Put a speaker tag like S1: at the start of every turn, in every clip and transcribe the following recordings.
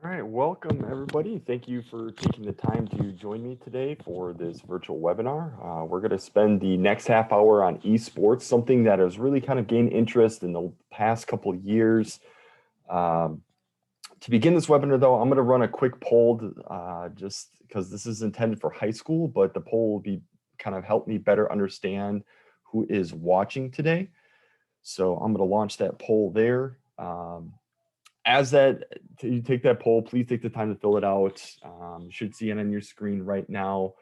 S1: All right, welcome everybody. Thank you for taking the time to join me today for this virtual webinar. We're going to spend the next half hour on esports, something that has really kind of gained interest in the past couple of years. Um, to begin this webinar, though, I'm going to run a quick poll just because this is intended for high school, but the poll will be kind of help me better understand who is watching today. So I'm going to launch that poll there. As you take that poll, please take the time to fill it out. You should see it on your screen right now.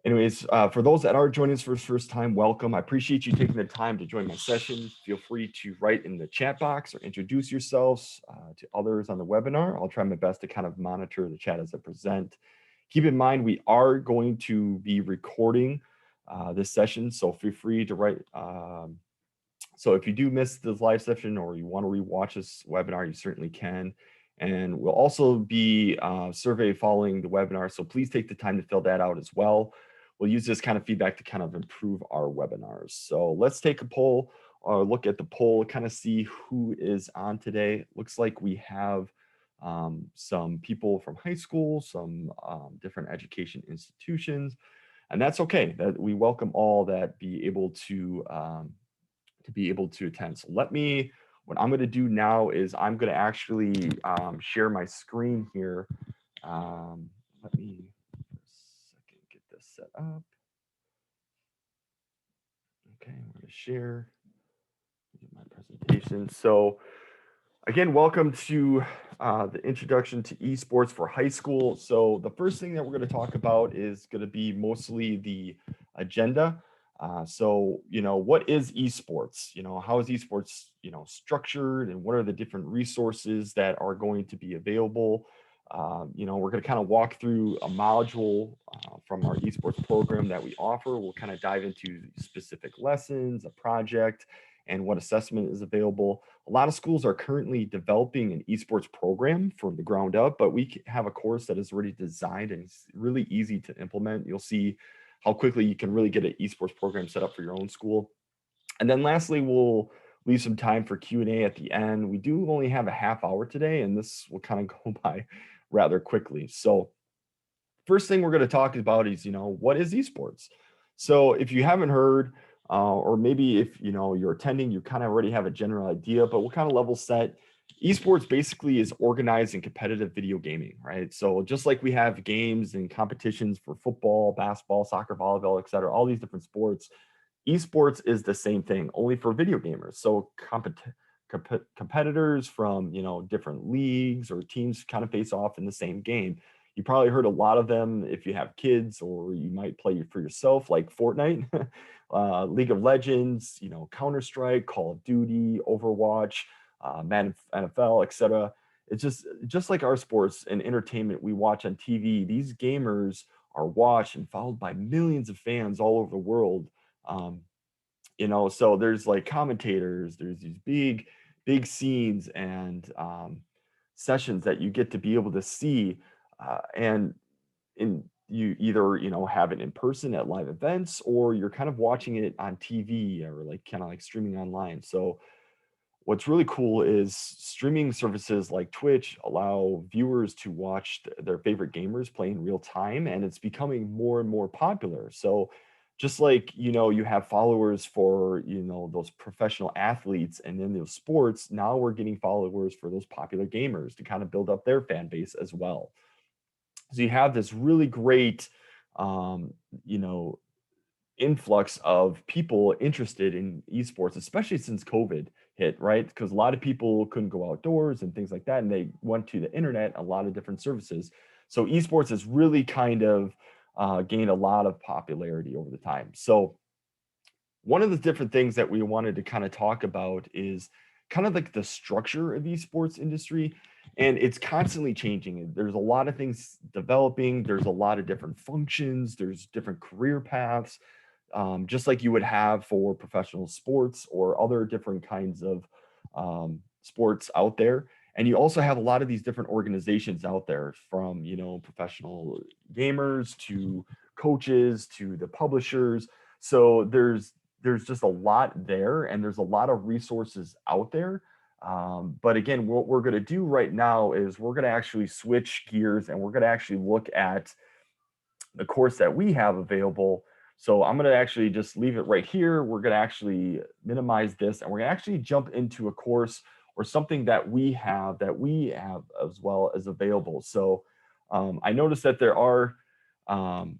S1: Anyways, for those that are joining us for the first time, welcome. I appreciate you taking the time to join my session. Feel free to write in the chat box or introduce yourselves to others on the webinar. I'll try my best to kind of monitor the chat as I present. Keep in mind, we are going to be recording this session, so feel free to write. So if you do miss this live session or you want to rewatch this webinar, you certainly can. And we'll also be survey following the webinar, so please take the time to fill that out as well. We'll use this kind of feedback to kind of improve our webinars. So let's take a poll or look at the poll, kind of see who is on today. Looks like we have some people from high school, some different education institutions, and that's okay. That we welcome all that be able to attend. So what I'm going to do now is I'm going to actually share my screen here. Let me for a second get this set up. Okay, I'm going to share my presentation. So again, welcome to the introduction to esports for high school. So the first thing that we're going to talk about is going to be mostly the agenda. So, what is esports? How is esports, structured, and what are the different resources that are going to be available? We're going to kind of walk through a module from our esports program that we offer. We'll kind of dive into specific lessons, a project, and what assessment is available. A lot of schools are currently developing an esports program from the ground up, but we have a course that is already designed and it's really easy to implement. You'll see how quickly you can really get an esports program set up for your own school. And then lastly, we'll leave some time for Q&A at the end. We do only have a half hour today, and this will kind of go by rather quickly. So first thing we're going to talk about is, what is esports? So if you haven't heard, or maybe if you're attending, you kind of already have a general idea, but we'll kind of level set. Esports basically is organized and competitive video gaming, right? So just like we have games and competitions for football, basketball, soccer, volleyball, et cetera, all these different sports, esports is the same thing, only for video gamers. So competitors from different leagues or teams kind of face off in the same game. You probably heard a lot of them if you have kids, or you might play for yourself, like Fortnite, League of Legends, Counter-Strike, Call of Duty, Overwatch, Madden NFL, etc. It's just like our sports and entertainment we watch on TV. These gamers are watched and followed by millions of fans all over the world. So there's like commentators, there's these big scenes and sessions that you get to be able to see, and you either have it in person at live events, or you're kind of watching it on TV or like kind of like streaming online. So what's really cool is streaming services like Twitch allow viewers to watch their favorite gamers play in real time, and it's becoming more and more popular. So just like, you have followers for, those professional athletes and in those sports, now we're getting followers for those popular gamers to kind of build up their fan base as well. So you have this really great, um, you know, influx of people interested in esports, especially since COVID hit, right? Because a lot of people couldn't go outdoors and things like that, and they went to the internet, a lot of different services. So esports has really kind of gained a lot of popularity over the time. So one of the different things that we wanted to kind of talk about is kind of like the structure of the esports industry, and it's constantly changing. There's a lot of things developing, there's a lot of different functions, there's different career paths, just like you would have for professional sports or other different kinds of sports out there. And you also have a lot of these different organizations out there, from professional gamers to coaches to the publishers. So there's just a lot there, and there's a lot of resources out there. But again, what we're going to do right now is we're going to actually switch gears and we're going to actually look at the course that we have available. So I'm going to actually just leave it right here. We're going to actually minimize this and we're going to actually jump into a course or something that we have as well as available. So I noticed that um,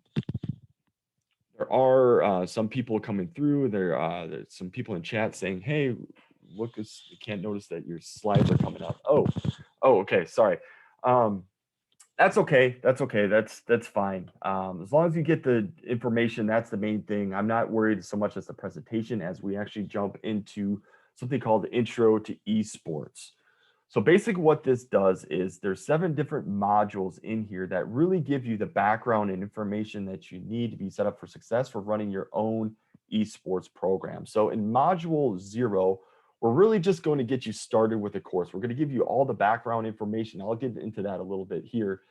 S1: there are some people coming through. There's some people in chat saying, "Hey, look, I can't notice that your slides are coming up." Oh, okay, sorry. Um, that's okay. That's okay. That's fine. As long as you get the information, that's the main thing. I'm not worried so much as the presentation as we actually jump into something called the Intro to Esports. So basically what this does is there's 7 different modules in here that really give you the background and information that you need to be set up for success for running your own esports program. So in module 0, we're really just going to get you started with the course. We're going to give you all the background information. I'll get into that a little bit here,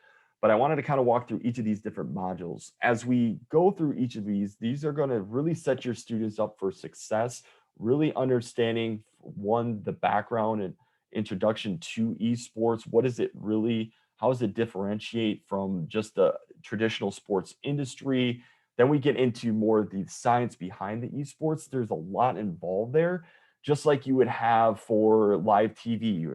S1: but I wanted to kind of walk through each of these different modules. As we go through each of these are going to really set your students up for success, really understanding one, the background and introduction to esports. What is it really? How does it differentiate from just the traditional sports industry? Then we get into more of the science behind the esports. There's a lot involved there, just like you would have for live TV.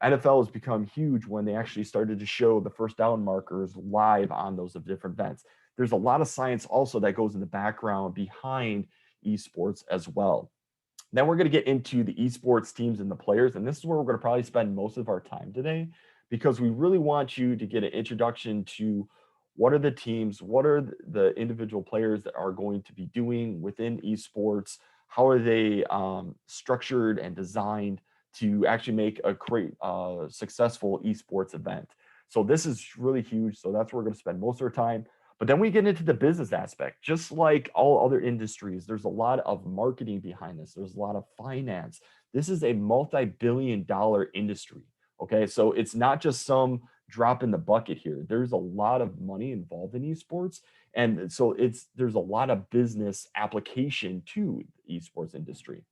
S1: NFL has become huge when they actually started to show the first down markers live on those of different events. There's a lot of science also that goes in the background behind esports as well. Then we're going to get into the esports teams and the players. And this is where we're going to probably spend most of our time today because we really want you to get an introduction to what are the teams, what are the individual players that are going to be doing within esports, how are they structured and designed to actually make a great, successful esports event. So this is really huge. So that's where we're going to spend most of our time. But then we get into the business aspect. Just like all other industries, there's a lot of marketing behind this. There's a lot of finance. This is a multi-billion-dollar industry. Okay, so it's not just some drop in the bucket here. There's a lot of money involved in esports, and so there's a lot of business application to the esports industry.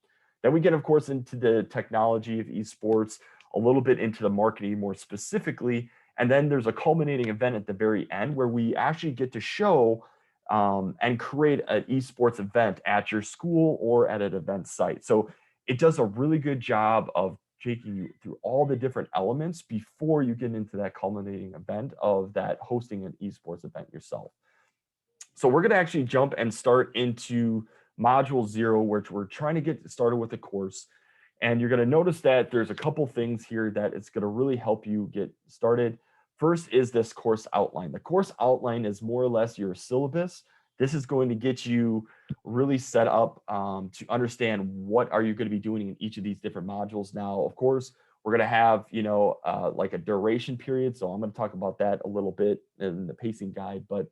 S1: Then we get, of course, into the technology of esports, a little bit into the marketing more specifically, and then there's a culminating event at the very end where we actually get to show and create an esports event at your school or at an event site. So it does a really good job of taking you through all the different elements before you get into that culminating event of that hosting an esports event yourself. So we're going to actually jump and start into module 0, which we're trying to get started with the course. And you're going to notice that there's a couple things here that it's going to really help you get started. First is this course outline. The course outline is more or less your syllabus. This is going to get you really set up to understand what are you going to be doing in each of these different modules. Now, of course, we're going to have, like a duration period. So I'm going to talk about that a little bit in the pacing guide, but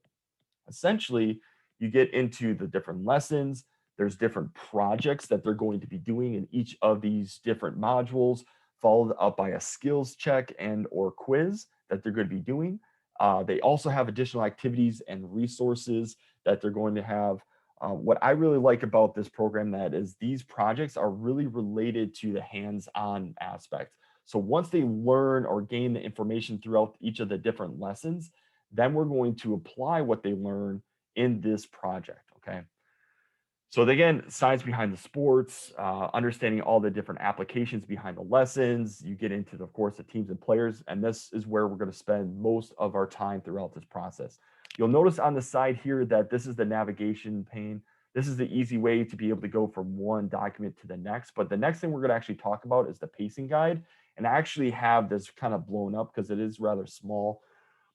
S1: essentially you get into the different lessons. There's different projects that they're going to be doing in each of these different modules, followed up by a skills check and or quiz that they're going to be doing. They also have additional activities and resources that they're going to have. What I really like about this program that is these projects are really related to the hands-on aspect. So once they learn or gain the information throughout each of the different lessons, then we're going to apply what they learn in this project, okay? So again, science behind the sports, understanding all the different applications behind the lessons. You get into, of course, the teams and players, and this is where we're going to spend most of our time throughout this process. You'll notice on the side here that this is the navigation pane. This is the easy way to be able to go from one document to the next. But the next thing we're going to actually talk about is the pacing guide. And I actually have this kind of blown up because it is rather small.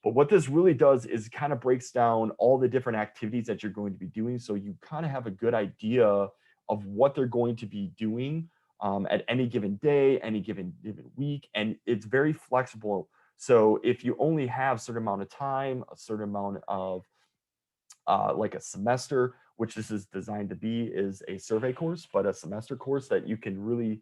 S1: But what this really does is kind of breaks down all the different activities that you're going to be doing. So you kind of have a good idea of what they're going to be doing at any given day, any given week. And it's very flexible. So if you only have a certain amount of time, a certain amount of like a semester, which this is designed to be, is a survey course, but a semester course that you can really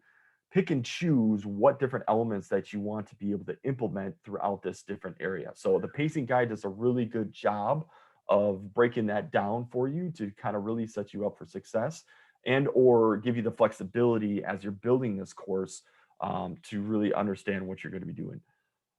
S1: pick and choose what different elements that you want to be able to implement throughout this different area. So the pacing guide does a really good job of breaking that down for you to kind of really set you up for success and or give you the flexibility as you're building this course to really understand what you're going to be doing.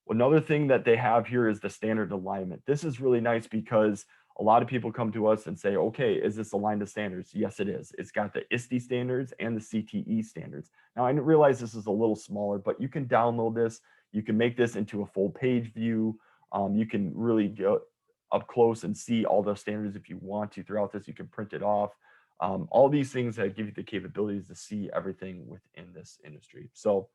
S1: Another thing that they have here is the standard alignment. This is really nice because a lot of people come to us and say, okay, is this aligned to standards? Yes, it is. It's got the ISTE standards and the CTE standards. Now, I realize this is a little smaller, but you can download this. You can make this into a full page view. You can really go up close and see all those standards if you want to throughout this. You can print it off. All these things that give you the capabilities to see everything within this industry. So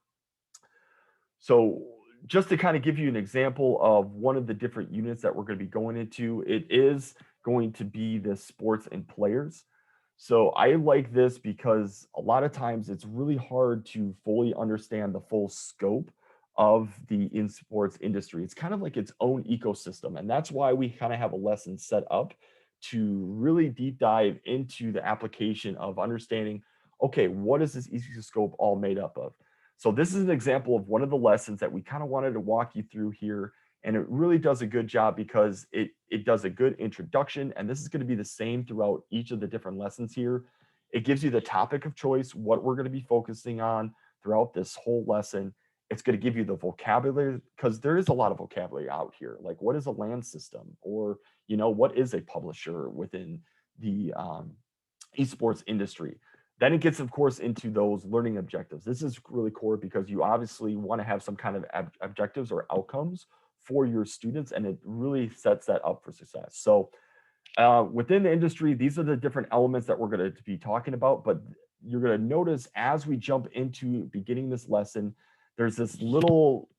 S1: just to kind of give you an example of one of the different units that we're going to be going into, it is going to be the sports and players. So I like this because a lot of times it's really hard to fully understand the full scope of the in sports industry. It's kind of like its own ecosystem. And that's why we kind of have a lesson set up to really deep dive into the application of understanding, okay, what is this ecoscope all made up of? So this is an example of one of the lessons that we kind of wanted to walk you through here. And it really does a good job because it does a good introduction. And this is going to be the same throughout each of the different lessons here. It gives you the topic of choice, what we're going to be focusing on throughout this whole lesson. It's going to give you the vocabulary because there is a lot of vocabulary out here. Like what is a land system, or what is a publisher within the esports industry. Then it gets, of course, into those learning objectives. This is really core because you obviously want to have some kind of objectives or outcomes for your students, and it really sets that up for success. So within the industry, these are the different elements that we're going to be talking about, but you're going to notice as we jump into beginning this lesson, there's this little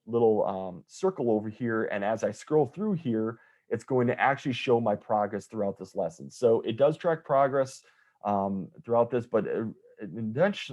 S1: circle over here, and as I scroll through here, it's going to actually show my progress throughout this lesson. So it does track progress throughout this, but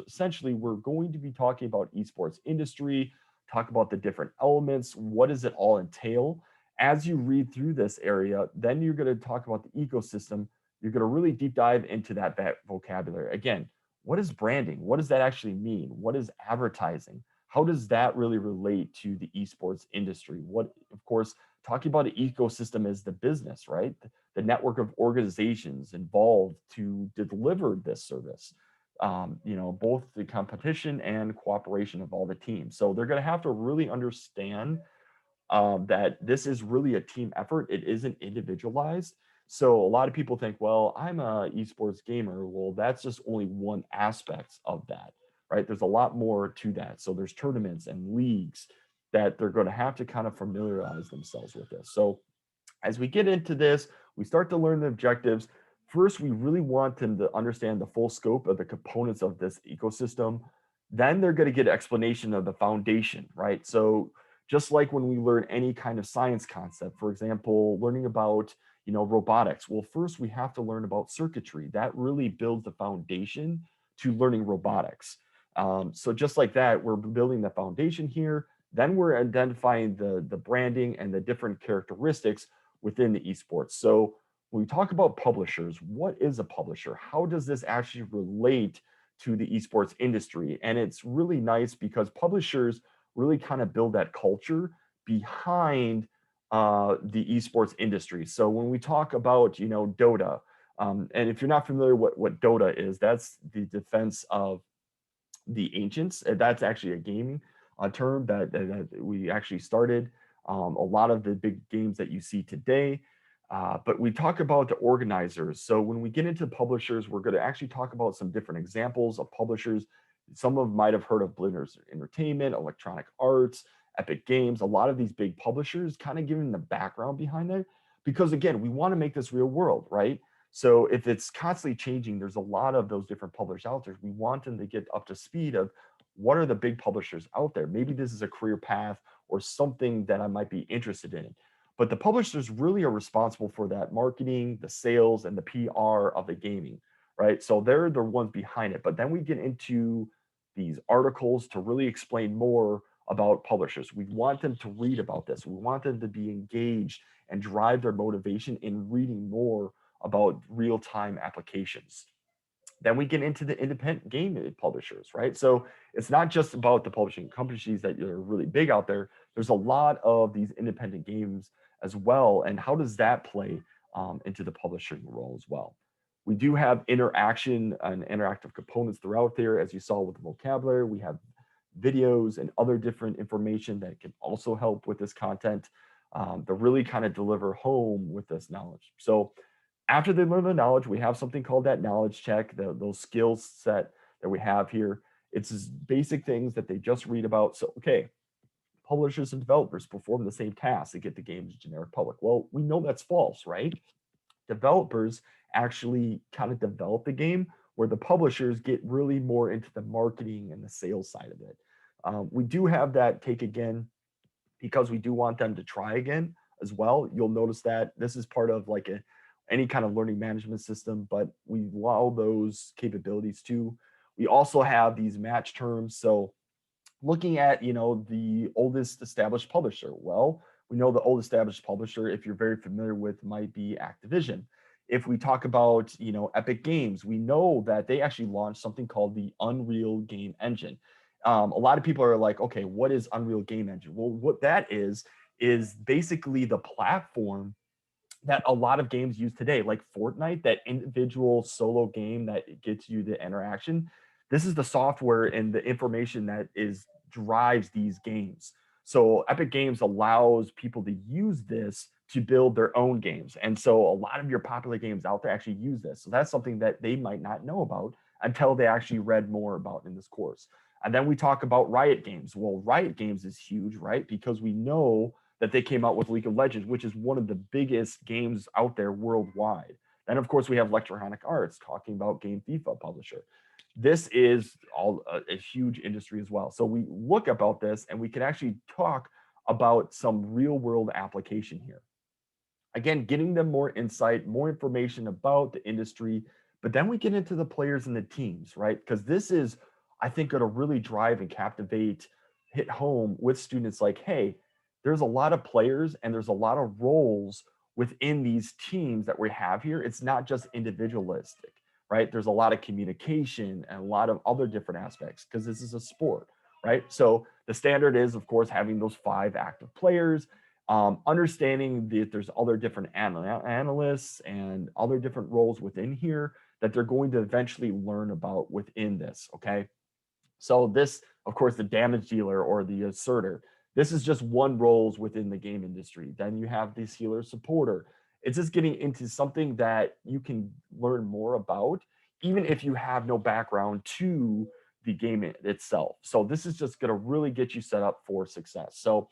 S1: essentially we're going to be talking about esports industry, talk about the different elements, what does it all entail. As you read through this area, then you're going to talk about the ecosystem. You're going to really deep dive into that vocabulary. Again, what is branding? What does that actually mean? What is advertising? How does that really relate to the esports industry? What, of course, talking about an ecosystem is the business, right? The network of organizations involved to deliver this service. Both the competition and cooperation of all the teams. So they're going to have to really understand that this is really a team effort. It isn't individualized. So a lot of people think, well, I'm a esports gamer. Well, that's just only one aspect of that, right? There's a lot more to that. So there's tournaments and leagues that they're going to have to kind of familiarize themselves with this. So as we get into this, we start to learn the objectives. First, we really want them to understand the full scope of the components of this ecosystem. Then they're going to get an explanation of the foundation, right? So just like when we learn any kind of science concept, for example, learning about robotics. Well, first we have to learn about circuitry. That really builds the foundation to learning robotics. So just like that, we're building the foundation here. Then we're identifying the branding and the different characteristics within the esports. So when we talk about publishers, what is a publisher? How does this actually relate to the esports industry? And it's really nice because publishers really kind of build that culture behind the esports industry. So when we talk about, Dota, and if you're not familiar what Dota is, that's the defense of the ancients. That's actually a gaming term that we actually started. A lot of the big games that you see today. But we talk about the organizers. So when we get into publishers, we're going to actually talk about some different examples of publishers. Some of them might have heard of Blizzard Entertainment, Electronic Arts, Epic Games, a lot of these big publishers, kind of giving the background behind it. Because again, we want to make this real world, right? So if it's constantly changing, there's a lot of those different publishers out there. We want them to get up to speed of what are the big publishers out there. Maybe this is a career path or something that I might be interested in. But the publishers really are responsible for that marketing, the sales, and the PR of the gaming, right? So they're the ones behind it. But then we get into these articles to really explain more about publishers. We want them to read about this. We want them to be engaged and drive their motivation in reading more about real-time applications. Then we get into the independent game publishers, right? So it's not just about the publishing companies that are really big out there. There's a lot of these independent games as well. And how does that play into the publishing role as well? We do have interaction and interactive components throughout there, as you saw with the vocabulary. We have videos, and other different information that can also help with this content to really kind of deliver home with this knowledge. So after they learn the knowledge, we have something called that knowledge check, those skills set that we have here. It's just basic things that they just read about. So, okay, publishers and developers perform the same tasks to get the game's generic public. Well, we know that's false, right? Developers actually kind of develop the game, where the publishers get really more into the marketing and the sales side of it. We do have that take again because we do want them to try again as well. You'll notice that this is part of like any kind of learning management system, but we allow those capabilities too. We also have these match terms. So looking at the oldest established publisher, well, we know the old established publisher, if you're very familiar with, might be Activision. If we talk about Epic Games, we know that they actually launched something called the Unreal Game Engine. A lot of people are like, okay, what is Unreal Game Engine? Well, what that is basically the platform that a lot of games use today, like Fortnite, that individual solo game that gets you the interaction. This is the software and the information that is drives these games. So Epic Games allows people to use this to build their own games. And so a lot of your popular games out there actually use this. So that's something that they might not know about until they actually read more about in this course. And then we talk about Riot Games. Well, Riot Games is huge, right? Because we know that they came out with League of Legends, which is one of the biggest games out there worldwide. Then, of course, we have Electronic Arts talking about Game FIFA publisher. This is all a huge industry as well. So we look about this and we can actually talk about some real world application here. Again, getting them more insight, more information about the industry, but then we get into the players and the teams, right? Because this is, I think, going to really drive and captivate, hit home with students like, hey, there's a lot of players and there's a lot of roles within these teams that we have here. It's not just individualistic, right? There's a lot of communication and a lot of other different aspects because this is a sport, right? So the standard is, of course, having those 5 active players, understanding that there's other different analysts and other different roles within here that they're going to eventually learn about within this. Okay. So this, of course, the damage dealer or the asserter, this is just one roles within the game industry. Then you have this healer supporter. It's just getting into something that you can learn more about, even if you have no background to the game itself. So this is just going to really get you set up for success. So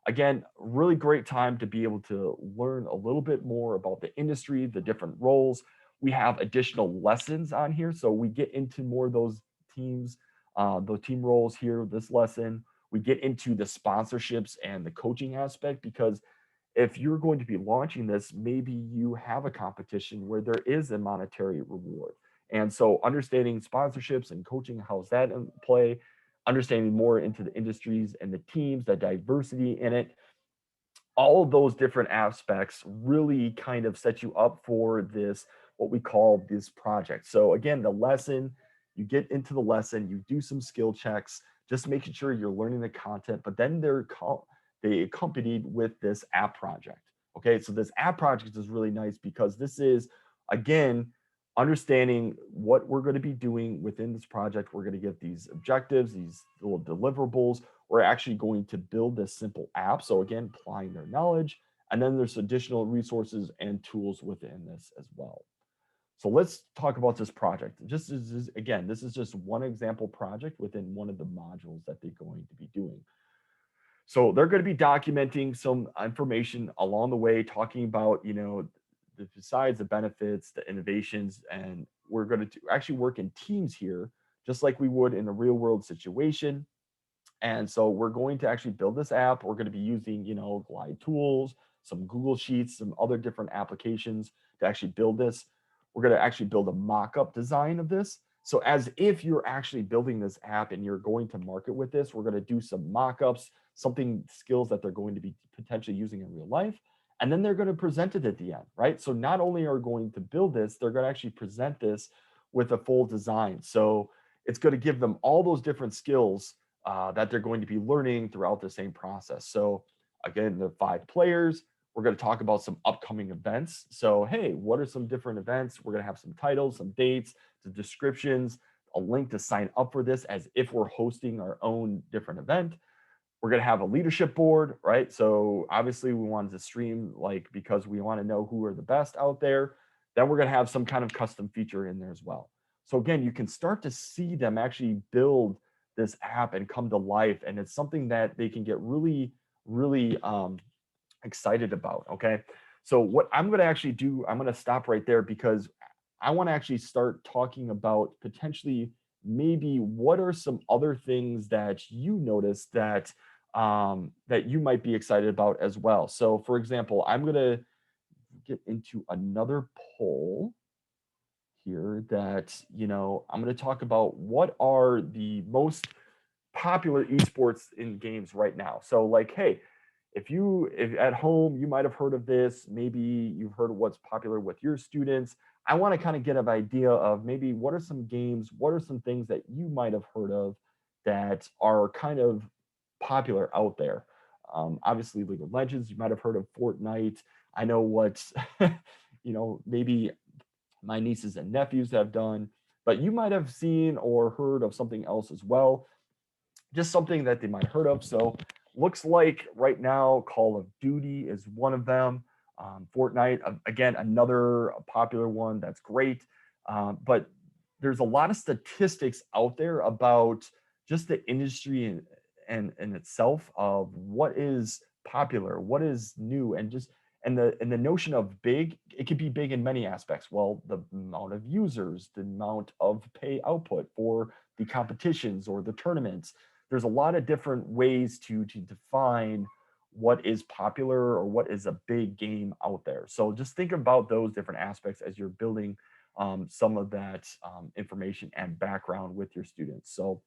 S1: again, really great time to be able to learn a little bit more about the industry, the different roles. We have additional lessons on here. So we get into more of teams, those team roles here, this lesson. We get into the sponsorships and the coaching aspect because if you're going to be launching this, maybe you have a competition where there is a monetary reward. And so understanding sponsorships and coaching, how's that in play? Understanding more into the industries and the teams, the diversity in it, all of those different aspects really kind of set you up for this, what we call this project. So again, the lesson, you get into the lesson, you do some skill checks, just making sure you're learning the content, but then they accompanied with this app project. Okay, so this app project is really nice because this is, again, understanding what we're going to be doing within this project. We're going to get these objectives, these little deliverables. We're actually going to build this simple app. So again, applying their knowledge, and then there's additional resources and tools within this as well. So let's talk about this project. Again, this is just one example project within one of the modules that they're going to be doing. So they're going to be documenting some information along the way, talking about, besides the benefits, the innovations, and we're going to actually work in teams here, just like we would in a real world situation. And so we're going to actually build this app. We're going to be using, Glide tools, some Google Sheets, some other different applications to actually build this. We're going to actually build a mock-up design of this. So as if you're actually building this app and you're going to market with this, we're going to do some mock-ups, something skills that they're going to be potentially using in real life. And then they're going to present it at the end, right? So not only are going to build this, they're going to actually present this with a full design. So it's going to give them all those different skills that they're going to be learning throughout the same process. So again, the 5 players, we're going to talk about some upcoming events. So, hey, what are some different events? We're going to have some titles, some dates, the descriptions, a link to sign up for this as if we're hosting our own different event. We're going to have a leadership board, right? So obviously we wanted to stream like because we want to know who are the best out there. Then we're going to have some kind of custom feature in there as well. So again, you can start to see them actually build this app and come to life. And it's something that they can get really, really excited about. Okay. So what I'm going to actually do, I'm going to stop right there because I want to actually start talking about potentially maybe what are some other things that you notice that you might be excited about as well. So for example, I'm going to get into another poll here that, I'm going to talk about what are the most popular esports in games right now. So like, hey, if at home you might have heard of this, maybe you've heard of what's popular with your students. I want to kind of get an idea of maybe what are some games, what are some things that you might have heard of that are kind of popular out there. Obviously, League of Legends, you might have heard of Fortnite. I know what, maybe my nieces and nephews have done, but you might have seen or heard of something else as well, just something that they might have heard of. So looks like right now Call of Duty is one of them. Fortnite, again, another popular one. That's great. But there's a lot of statistics out there about just the industry and itself of what is popular, what is new, and the notion of big. It could be big in many aspects. Well, the amount of users, the amount of pay output for the competitions or the tournaments. There's a lot of different ways to define what is popular or what is a big game out there. So just think about those different aspects as you're building some of that information and background with your students. So,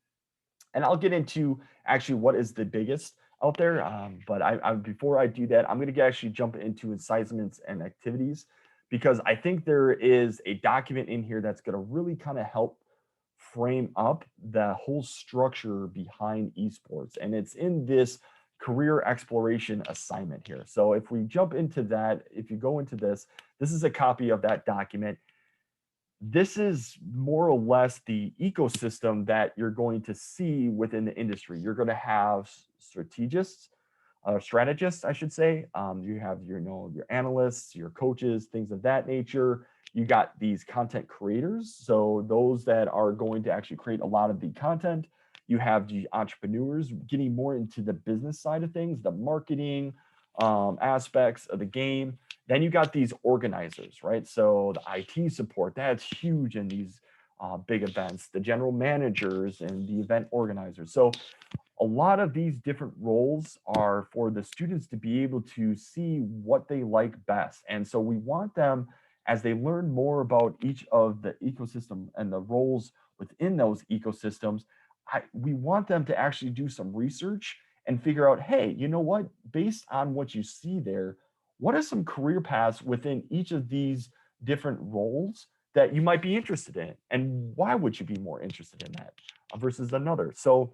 S1: and I'll get into actually what is the biggest out there. But before I do that, I'm going to actually jump into incitements and activities because I think there is a document in here that's going to really kind of help frame up the whole structure behind esports. And it's in this career exploration assignment here. So if we jump into that, if you go into this, this is a copy of that document. This is more or less the ecosystem that you're going to see within the industry. You're going to have strategists, I should say. You have your analysts, your coaches, things of that nature. You got these content creators, so those that are going to actually create a lot of the content. You have the entrepreneurs getting more into the business side of things, the marketing aspects of the game. Then you got these organizers, right? So the IT support, that's huge in these big events, the general managers and the event organizers. So a lot of these different roles are for the students to be able to see what they like best. And so we want them, as they learn more about each of the ecosystem and the roles within those ecosystems, we want them to actually do some research and figure out, hey, you know what, based on what you see there, what are some career paths within each of these different roles that you might be interested in? And why would you be more interested in that versus another? So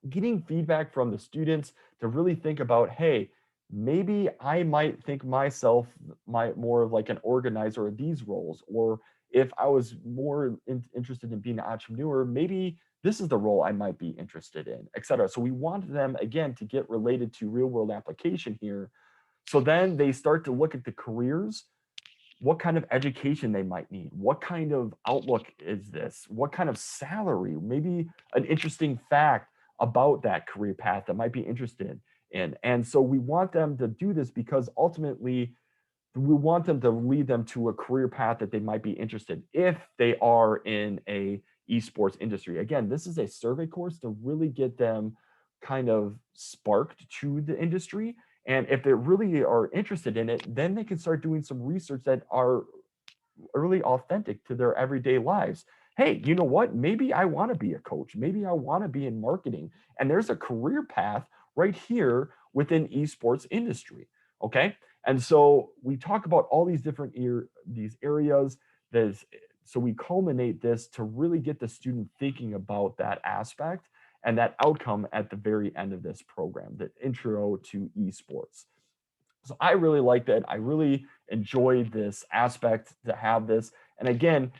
S1: getting feedback from the students to really think about, hey, maybe I might think myself more of like an organizer of these roles, or if I was more interested in being an entrepreneur, maybe this is the role I might be interested in, et cetera. So we want them, again, to get related to real world application here. So then they start to look at the careers, what kind of education they might need, what kind of outlook is this, what kind of salary, maybe an interesting fact about that career path that might be interested in. And so we want them to do this because ultimately we want them to lead them to a career path that they might be interested if they are in a esports industry. Again, this is a survey course to really get them kind of sparked to the industry. And if they really are interested in it, then they can start doing some research that are really authentic to their everyday lives. Hey, you know what? Maybe I want to be a coach. Maybe I want to be in marketing. And there's a career path right here within esports industry. Okay. And so we talk about all these different these areas. So we culminate this to really get the student thinking about that aspect and that outcome at the very end of this program, the intro to esports. So I really like that. I really enjoyed this aspect to have this. And again,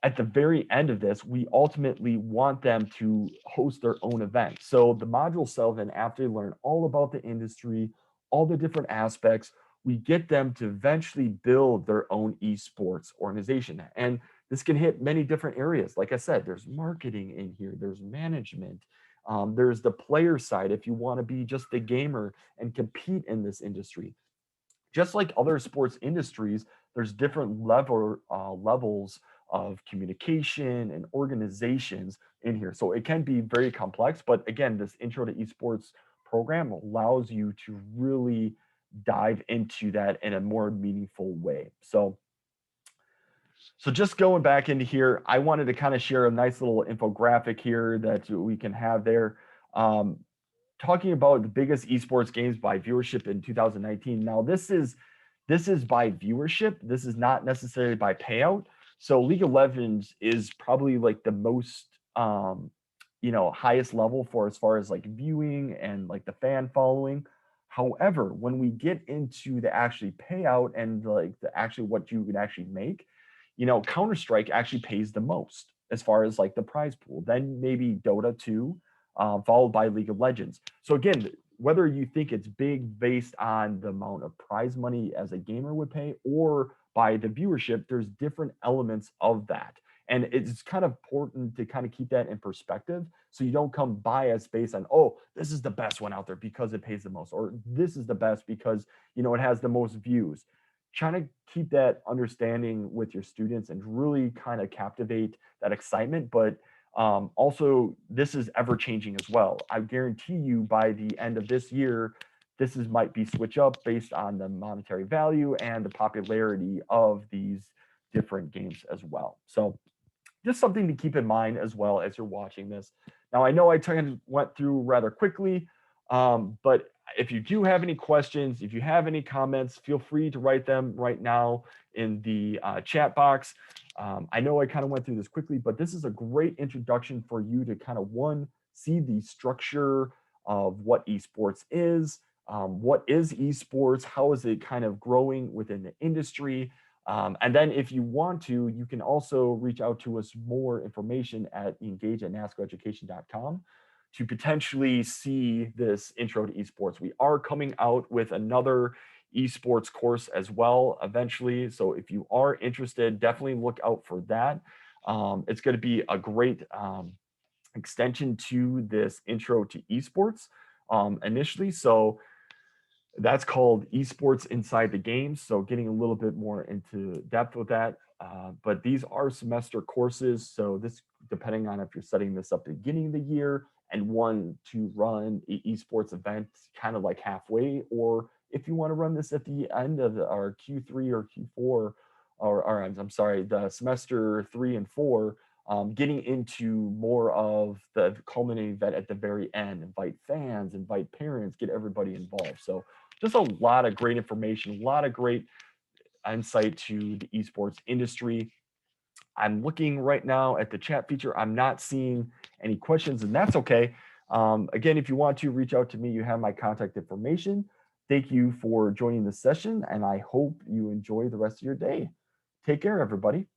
S1: at the very end of this, we ultimately want them to host their own event. So the module 7, after they learn all about the industry, all the different aspects, we get them to eventually build their own esports organization. And this can hit many different areas. Like I said, there's marketing in here, there's management, there's the player side if you want to be just a gamer and compete in this industry. Just like other sports industries, there's different levels of communication and organizations in here. So it can be very complex, but again, this intro to esports program allows you to really dive into that in a more meaningful way. So just going back into here, I wanted to kind of share a nice little infographic here that we can have there. Um, Talking about the biggest esports games by viewership in 2019. Now, this is by viewership. This is not necessarily by payout. So League of Legends is probably like the most highest level for as far as like viewing and like the fan following. However, when we get into the actually payout and like the actually what you can actually make, Counter-Strike actually pays the most as far as like the prize pool. Then maybe Dota 2, followed by League of Legends. So again, whether you think it's big based on the amount of prize money as a gamer would pay or by the viewership, there's different elements of that. And it's kind of important to kind of keep that in perspective so you don't come biased based on, oh, this is the best one out there because it pays the most, or this is the best because it has the most views. Trying to keep that understanding with your students and really kind of captivate that excitement, but also this is ever changing as well. I guarantee you by the end of this year, this is might be switch up based on the monetary value and the popularity of these different games as well. So just something to keep in mind as well as you're watching this. Now, I know I kind of went through rather quickly, but if you do have any questions, if you have any comments, feel free to write them right now in the chat box. I know I kind of went through this quickly, but this is a great introduction for you to kind of see the structure of what esports is, what is esports, how is it kind of growing within the industry, and then if you want to, you can also reach out to us more information at engage@nascoeducation.com to potentially see this intro to esports. We are coming out with another esports course as well eventually. So if you are interested, definitely look out for that. It's going to be a great extension to this intro to esports initially. So that's called Esports Inside the Games. So getting a little bit more into depth with that. But these are semester courses. So this, depending on if you're setting this up at the beginning of the year and want to run an esports event kind of like halfway, or if you want to run this at the end of our Q3 or Q4, or I'm sorry, the semester 3 and 4, getting into more of the culminating event at the very end, invite fans, invite parents, get everybody involved. So just a lot of great information, a lot of great insight to the esports industry. I'm looking right now at the chat feature. I'm not seeing any questions, and that's okay. Again, if you want to reach out to me, you have my contact information. Thank you for joining the session, and I hope you enjoy the rest of your day. Take care, everybody.